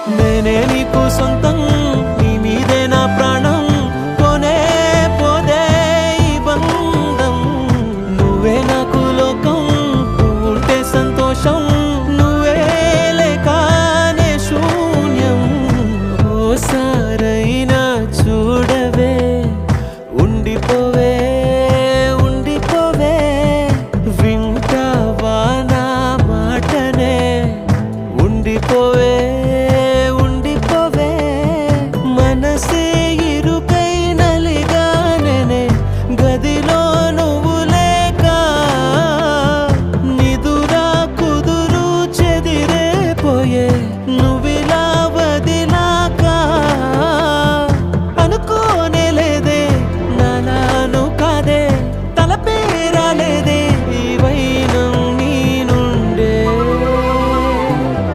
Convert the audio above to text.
నేనే నీకు సొంతం, నీ మీదే నా ప్రాణం, కొనే పోదే ఈ బంధం. నువ్వే నాకు లోకం, నువ్వు ఉంటే సంతోషం, నువ్వే లేకానే శూన్యం. ఓసారైనా చూడవే, ఉండిపోవే ఉండిపోవే, వింటావా నా మాటనే, ఉండిపోవే ఉండిపోవే. మనసే ఇరుకై నలిగానే గదిలో నువ్వు లేక, నిదురా కుదురు చెదిరే పోయే.